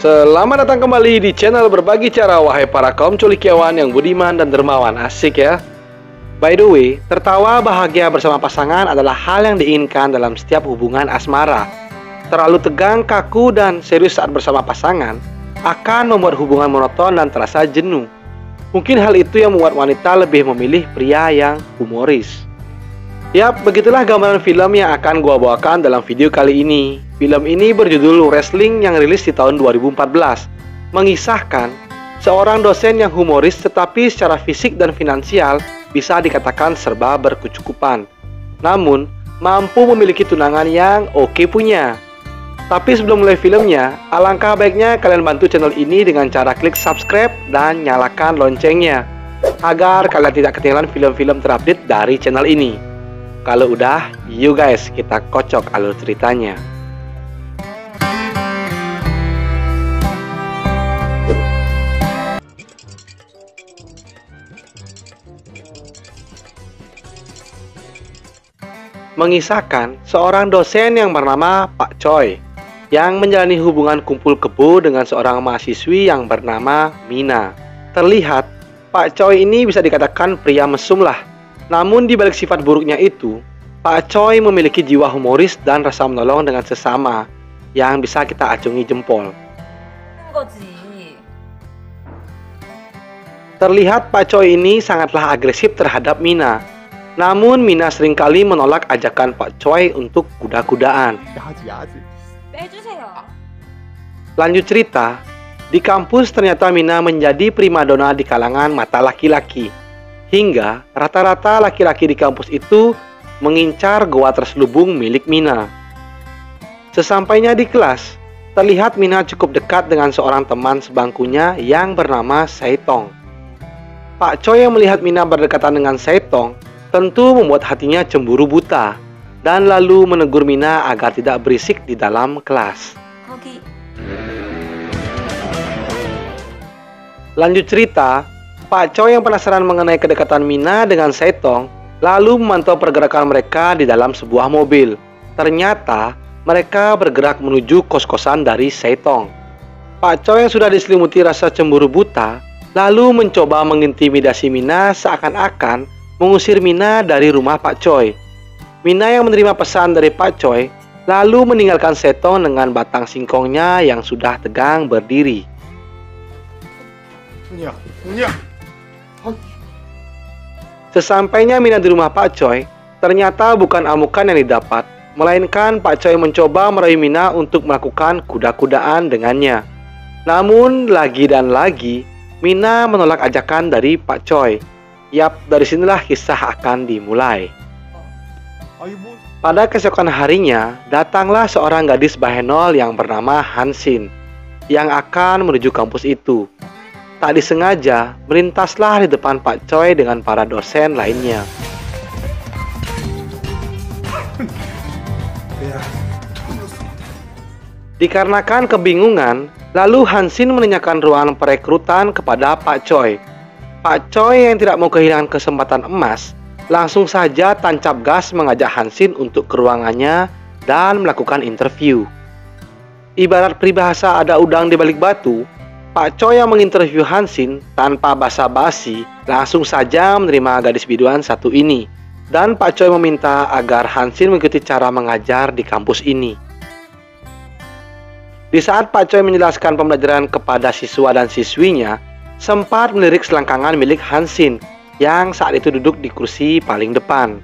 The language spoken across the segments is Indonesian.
Selamat datang kembali di channel Berbagi Cara, wahai para kaum culikiawan yang budiman dan dermawan. Asik ya. By the way, tertawa bahagia bersama pasangan adalah hal yang diinginkan dalam setiap hubungan asmara. Terlalu tegang, kaku, dan serius saat bersama pasangan akan membuat hubungan monoton dan terasa jenuh. Mungkin hal itu yang membuat wanita lebih memilih pria yang humoris. Yap, begitulah gambaran film yang akan gua bawakan dalam video kali ini. Film ini berjudul Wrestling yang rilis di tahun 2014. Mengisahkan seorang dosen yang humoris tetapi secara fisik dan finansial bisa dikatakan serba berkecukupan. Namun, mampu memiliki tunangan yang oke punya. Tapi sebelum mulai filmnya, alangkah baiknya kalian bantu channel ini dengan cara klik subscribe dan nyalakan loncengnya agar kalian tidak ketinggalan film-film terupdate dari channel ini. Kalau udah, yuk guys, kita kocok alur ceritanya. Mengisahkan seorang dosen yang bernama Pak Choi yang menjalani hubungan kumpul kebo dengan seorang mahasiswi yang bernama Mina. Terlihat Pak Choi ini bisa dikatakan pria mesum lah. Namun di balik sifat buruknya itu, Pak Choi memiliki jiwa humoris dan rasa menolong dengan sesama yang bisa kita acungi jempol. Terlihat Pak Choi ini sangatlah agresif terhadap Mina. Namun Mina seringkali menolak ajakan Pak Choi untuk kuda-kudaan. Lanjut cerita, di kampus ternyata Mina menjadi primadona di kalangan mata laki-laki. Hingga rata-rata laki-laki di kampus itu mengincar goa terselubung milik Mina. Sesampainya di kelas, terlihat Mina cukup dekat dengan seorang teman sebangkunya yang bernama Saitong. Pak Choi yang melihat Mina berdekatan dengan Saitong tentu membuat hatinya cemburu buta dan lalu menegur Mina agar tidak berisik di dalam kelas. Lanjut cerita, Pak Choi yang penasaran mengenai kedekatan Mina dengan Saitong lalu memantau pergerakan mereka di dalam sebuah mobil. Ternyata mereka bergerak menuju kos-kosan dari Saitong. Pak Choi yang sudah diselimuti rasa cemburu buta lalu mencoba mengintimidasi Mina seakan-akan mengusir Mina dari rumah Pak Choi. Mina yang menerima pesan dari Pak Choi lalu meninggalkan Saitong dengan batang singkongnya yang sudah tegang berdiri. Sesampainya Mina di rumah Pak Choi, ternyata bukan amukan yang didapat, melainkan Pak Choi mencoba merayu Mina untuk melakukan kuda-kudaan dengannya. Namun lagi dan lagi, Mina menolak ajakan dari Pak Choi. Yap, dari sinilah kisah akan dimulai. Pada keesokan harinya, datanglah seorang gadis bahenol yang bernama Hansin yang akan menuju kampus itu. Tak disengaja, melintaslah di depan Pak Choi dengan para dosen lainnya. Dikarenakan kebingungan, lalu Hansin menanyakan ruangan perekrutan kepada Pak Choi. Pak Choi yang tidak mau kehilangan kesempatan emas, langsung saja tancap gas mengajak Hansin untuk ke ruangannya dan melakukan interview. Ibarat peribahasa ada udang di balik batu, Pak Choi yang menginterview Hansin tanpa basa-basi langsung saja menerima gadis biduan satu ini. Dan Pak Choi meminta agar Hansin mengikuti cara mengajar di kampus ini. Di saat Pak Choi menjelaskan pembelajaran kepada siswa dan siswinya, sempat melirik selangkangan milik Hansin yang saat itu duduk di kursi paling depan.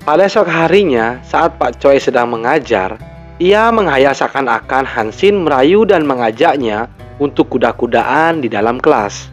Pada esok harinya, saat Pak Choi sedang mengajar, ia menghayal seakan-akan Hansin merayu dan mengajaknya untuk kuda-kudaan di dalam kelas.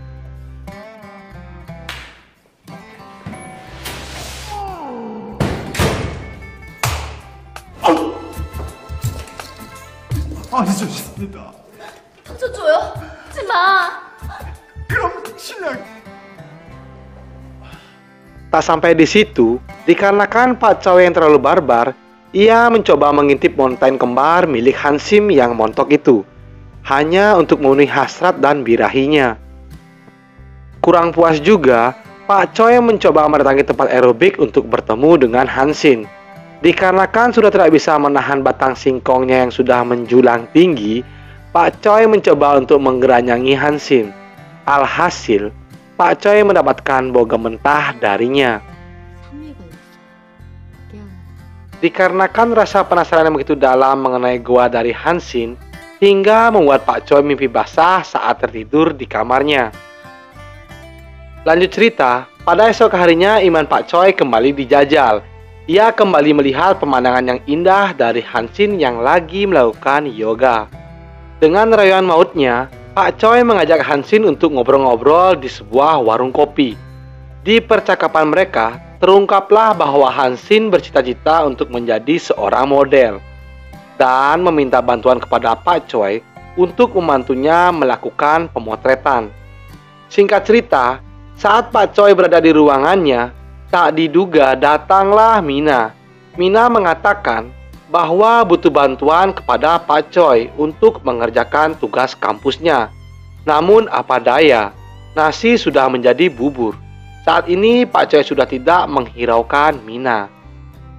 Tak sampai di situ, dikarenakan Pak Choi yang terlalu barbar, ia mencoba mengintip montain kembar milik Hansim yang montok itu, hanya untuk memenuhi hasrat dan birahinya. Kurang puas juga, Pak Choi mencoba mendatangi tempat aerobik untuk bertemu dengan Hansin. Dikarenakan sudah tidak bisa menahan batang singkongnya yang sudah menjulang tinggi, Pak Choi mencoba untuk menggeranyangi Hansin. Alhasil, Pak Choi mendapatkan boga mentah darinya. Dikarenakan rasa penasaran yang begitu dalam mengenai goa dari Hansin, hingga membuat Pak Choi mimpi basah saat tertidur di kamarnya. Lanjut cerita, pada esok harinya iman Pak Choi kembali dijajal. Ia kembali melihat pemandangan yang indah dari Hansin yang lagi melakukan yoga. Dengan rayuan mautnya, Pak Choi mengajak Hansin untuk ngobrol-ngobrol di sebuah warung kopi. Di percakapan mereka, terungkaplah bahwa Hansin bercita-cita untuk menjadi seorang model dan meminta bantuan kepada Pak Choi untuk membantunya melakukan pemotretan. Singkat cerita, saat Pak Choi berada di ruangannya, tak diduga datanglah Mina. Mina mengatakan bahwa butuh bantuan kepada Pak Choi untuk mengerjakan tugas kampusnya. Namun apa daya, nasi sudah menjadi bubur. Saat ini Pak Choi sudah tidak menghiraukan Mina.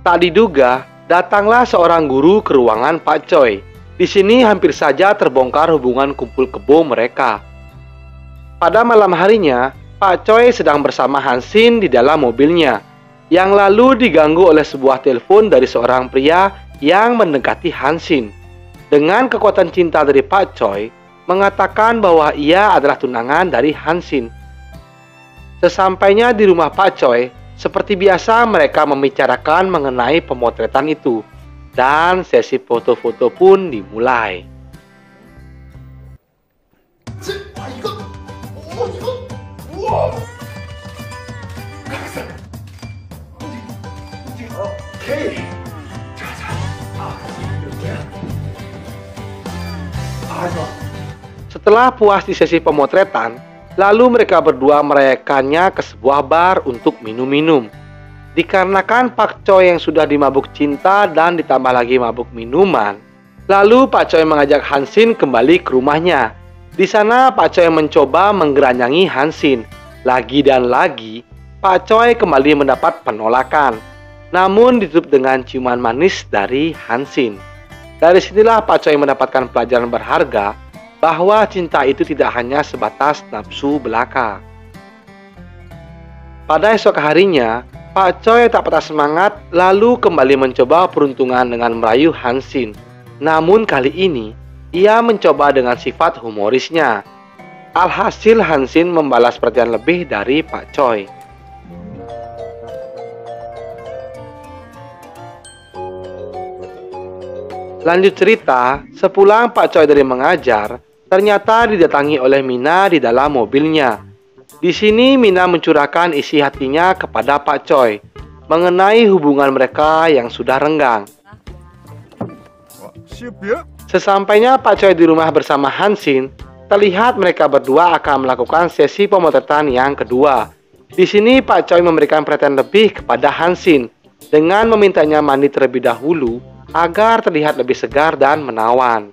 Tak diduga, datanglah seorang guru ke ruangan Pak Choi. Di sini hampir saja terbongkar hubungan kumpul kebo mereka. Pada malam harinya, Pak Choi sedang bersama Hansin di dalam mobilnya, yang lalu diganggu oleh sebuah telepon dari seorang pria yang mendekati Hansin. Dengan kekuatan cinta dari Pak Choi, mengatakan bahwa ia adalah tunangan dari Hansin. Sesampainya di rumah Pak Choi, seperti biasa mereka membicarakan mengenai pemotretan itu, dan sesi foto-foto pun dimulai. Setelah puas di sesi pemotretan, lalu mereka berdua merayakannya ke sebuah bar untuk minum-minum. Dikarenakan Pak Choi yang sudah dimabuk cinta dan ditambah lagi mabuk minuman, lalu Pak Choi mengajak Hansin kembali ke rumahnya. Di sana Pak Choi mencoba menggeranyangi Hansin. Lagi dan lagi, Pak Choi kembali mendapat penolakan, namun ditutup dengan ciuman manis dari Hansin. Dari sinilah Pak Choi mendapatkan pelajaran berharga bahwa cinta itu tidak hanya sebatas nafsu belaka. Pada esok harinya, Pak Choi tak patah semangat lalu kembali mencoba peruntungan dengan merayu Hansin. Namun kali ini, ia mencoba dengan sifat humorisnya. Alhasil Hansin membalas perhatian lebih dari Pak Choi. Lanjut cerita, sepulang Pak Choi dari mengajar, ternyata didatangi oleh Mina di dalam mobilnya. Di sini Mina mencurahkan isi hatinya kepada Pak Choi mengenai hubungan mereka yang sudah renggang. Sesampainya Pak Choi di rumah bersama Hansin, terlihat mereka berdua akan melakukan sesi pemotretan yang kedua. Di sini Pak Choi memberikan perhatian lebih kepada Hansin dengan memintanya mandi terlebih dahulu agar terlihat lebih segar dan menawan.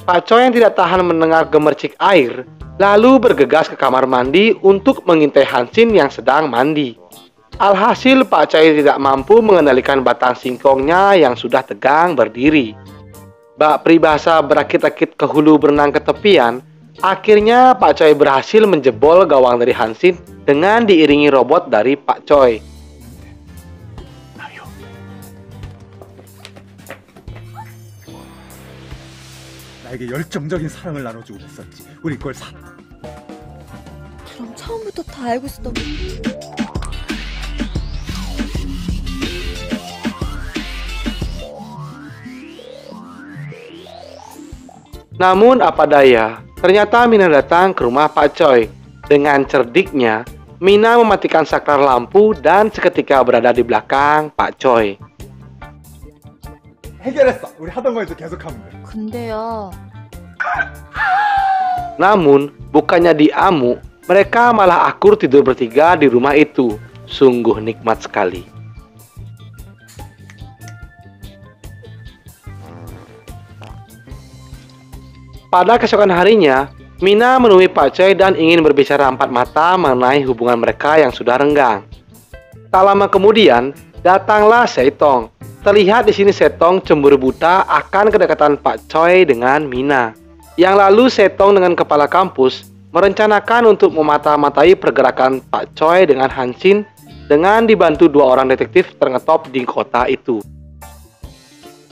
Pak Choi yang tidak tahan mendengar gemercik air, lalu bergegas ke kamar mandi untuk mengintai Hansin yang sedang mandi. Alhasil Pak Choi tidak mampu mengendalikan batang singkongnya yang sudah tegang berdiri. Bak peribahasa berakit-akit ke hulu berenang ke tepian, akhirnya Pak Choi berhasil menjebol gawang dari Hansin dengan diiringi robot dari Pak Choi. 나에게 열정적인 사랑을 나눠주고 있었지. 우리 그걸 그럼 처음부터 다 알고 있었던 거. Namun apa daya, ternyata Mina datang ke rumah Pak Choi. Dengan cerdiknya, Mina mematikan saklar lampu dan seketika berada di belakang Pak Choi. 해결했어. 우리 하던 거 이제 계속하면 돼. 근데요. Namun, bukannya diamuk, mereka malah akur tidur bertiga di rumah itu. Sungguh nikmat sekali. Pada keesokan harinya, Mina menemui Pak Choi dan ingin berbicara empat mata mengenai hubungan mereka yang sudah renggang. Tak lama kemudian, datanglah Setong. Terlihat di sini Setong cemburu buta akan kedekatan Pak Choi dengan Mina. Yang lalu Setong dengan kepala kampus merencanakan untuk memata-matai pergerakan Pak Choi dengan Hansin dengan dibantu dua orang detektif terngetop di kota itu.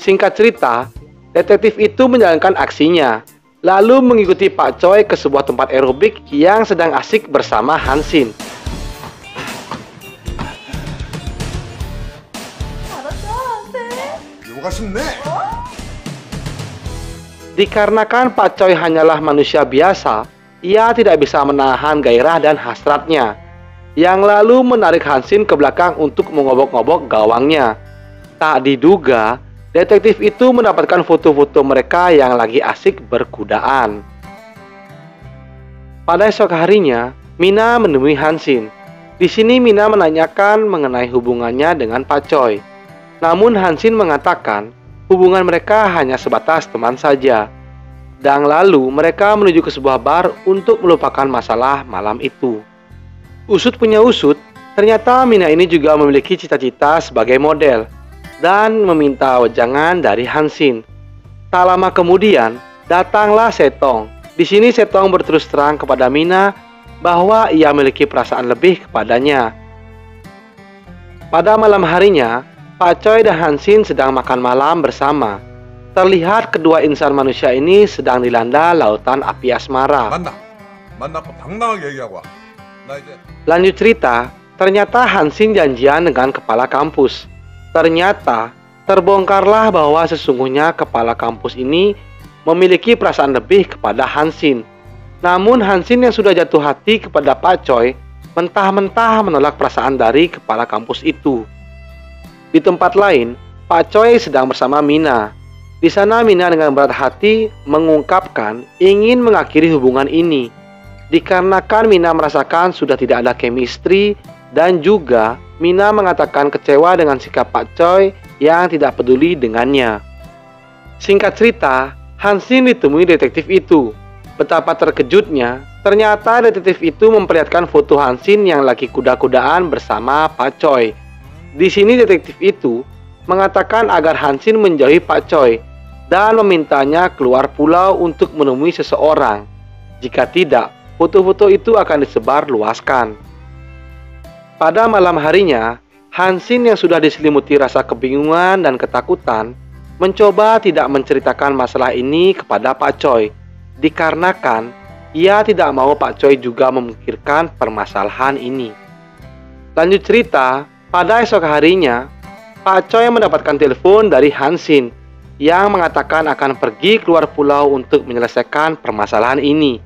Singkat cerita, detektif itu menjalankan aksinya, lalu mengikuti Pak Choi ke sebuah tempat aerobik yang sedang asik bersama Hansin. 요가 쉽네. Dikarenakan Pak Choi hanyalah manusia biasa, ia tidak bisa menahan gairah dan hasratnya, yang lalu menarik Hansin ke belakang untuk mengobok-ngobok gawangnya. Tak diduga, detektif itu mendapatkan foto-foto mereka yang lagi asik berkudaan. Pada esok harinya, Mina menemui Hansin. Di sini Mina menanyakan mengenai hubungannya dengan Pak Choi. Namun Hansin mengatakan hubungan mereka hanya sebatas teman saja. Dan lalu mereka menuju ke sebuah bar untuk melupakan masalah malam itu. Usut punya usut, ternyata Mina ini juga memiliki cita-cita sebagai model dan meminta wejangan dari Hansin. Tak lama kemudian, datanglah Setong. Di sini Setong berterus terang kepada Mina bahwa ia memiliki perasaan lebih kepadanya. Pada malam harinya, Pak Choi dan Hansin sedang makan malam bersama. Terlihat kedua insan manusia ini sedang dilanda lautan api asmara. 만나고 당당하게 얘기하고 와. 나 이제 Lanjut cerita, ternyata Hansin janjian dengan kepala kampus. Ternyata terbongkarlah bahwa sesungguhnya kepala kampus ini memiliki perasaan lebih kepada Hansin. Namun Hansin yang sudah jatuh hati kepada Pak Choi mentah-mentah menolak perasaan dari kepala kampus itu. Di tempat lain, Pak Choi sedang bersama Mina. Di sana Mina dengan berat hati mengungkapkan ingin mengakhiri hubungan ini. Dikarenakan Mina merasakan sudah tidak ada chemistry dan juga Mina mengatakan kecewa dengan sikap Pak Choi yang tidak peduli dengannya. Singkat cerita, Hansin ditemui detektif itu. Betapa terkejutnya, ternyata detektif itu memperlihatkan foto Hansin yang lagi kuda-kudaan bersama Pak Choi. Di sini detektif itu mengatakan agar Hansin menjauhi Pak Choi dan memintanya keluar pulau untuk menemui seseorang. Jika tidak, foto-foto itu akan disebar luaskan. Pada malam harinya, Hansin yang sudah diselimuti rasa kebingungan dan ketakutan mencoba tidak menceritakan masalah ini kepada Pak Choi, dikarenakan ia tidak mau Pak Choi juga memikirkan permasalahan ini. Lanjut cerita, pada esok harinya, Pak Choi mendapatkan telepon dari Hansin yang mengatakan akan pergi keluar pulau untuk menyelesaikan permasalahan ini.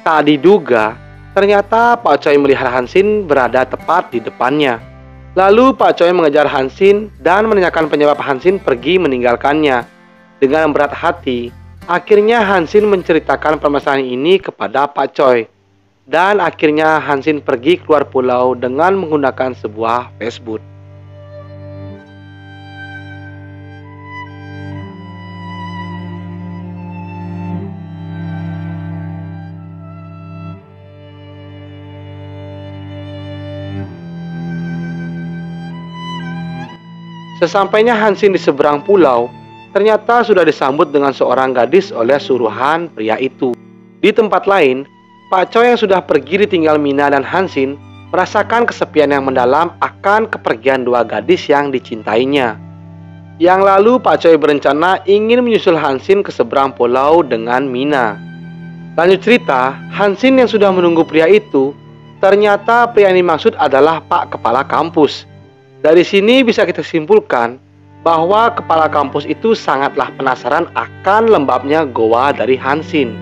Tak diduga, ternyata Pak Choi melihat Hansin berada tepat di depannya. Lalu Pak Choi mengejar Hansin dan menanyakan penyebab Hansin pergi meninggalkannya. Dengan berat hati, akhirnya Hansin menceritakan permasalahan ini kepada Pak Choi. Dan akhirnya Hansin pergi keluar pulau dengan menggunakan sebuah Facebook. Sesampainya Hansin di seberang pulau, ternyata sudah disambut dengan seorang gadis oleh suruhan pria itu. Di tempat lain, Pak Choi yang sudah pergi ditinggal Mina dan Hansin merasakan kesepian yang mendalam akan kepergian dua gadis yang dicintainya. Yang lalu Pak Choi berencana ingin menyusul Hansin ke seberang pulau dengan Mina. Lanjut cerita, Hansin yang sudah menunggu pria itu, ternyata pria yang dimaksud adalah Pak Kepala Kampus. Dari sini bisa kita simpulkan bahwa Kepala Kampus itu sangatlah penasaran akan lembabnya goa dari Hansin.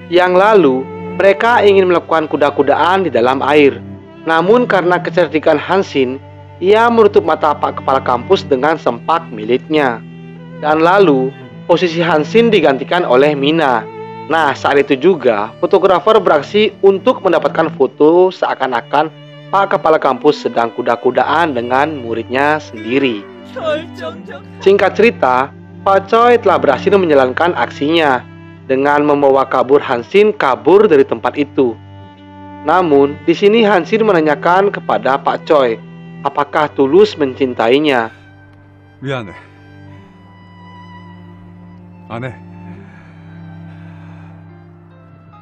Yang lalu, mereka ingin melakukan kuda-kudaan di dalam air. Namun karena kecerdikan Hansin, ia menutup mata Pak Kepala Kampus dengan sempak miliknya. Dan lalu, posisi Hansin digantikan oleh Mina. Nah, saat itu juga, fotografer beraksi untuk mendapatkan foto seakan-akan Pak Kepala Kampus sedang kuda-kudaan dengan muridnya sendiri. Singkat cerita, Pak Choi telah berhasil menjalankan aksinya dengan membawa kabur Hansin kabur dari tempat itu. Namun, di sini Hansin menanyakan kepada Pak Choi, apakah tulus mencintainya. 미안해. 안 해.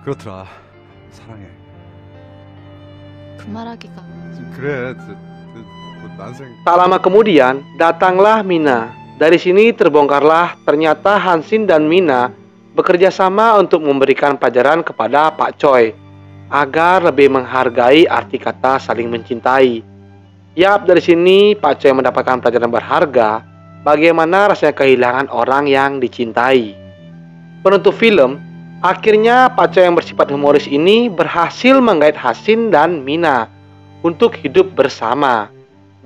그렇더라. 사랑해. 그 말하기가. 그래. 난생. Tak lama kemudian, datanglah Mina. Dari sini terbongkarlah ternyata Hansin dan Mina bekerja sama untuk memberikan pelajaran kepada Pak Choi agar lebih menghargai arti kata saling mencintai. Yap, dari sini Pak Choi mendapatkan pelajaran berharga bagaimana rasanya kehilangan orang yang dicintai. Penutup film, akhirnya Pak Choi yang bersifat humoris ini berhasil menggait Hansin dan Mina untuk hidup bersama.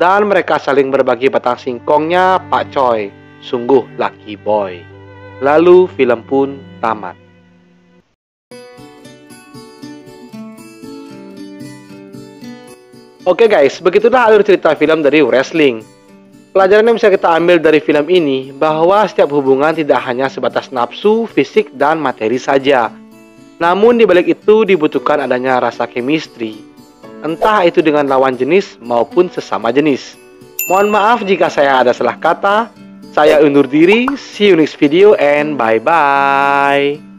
Dan mereka saling berbagi batang singkongnya Pak Choi. Sungguh lucky boy. Lalu film pun tamat. Oke guys, begitulah alur cerita film dari wrestling. Pelajaran yang bisa kita ambil dari film ini bahwa setiap hubungan tidak hanya sebatas nafsu, fisik, dan materi saja. Namun di balik itu dibutuhkan adanya rasa chemistry. Entah itu dengan lawan jenis maupun sesama jenis. Mohon maaf jika saya ada salah kata. Saya undur diri. See you next video and bye-bye.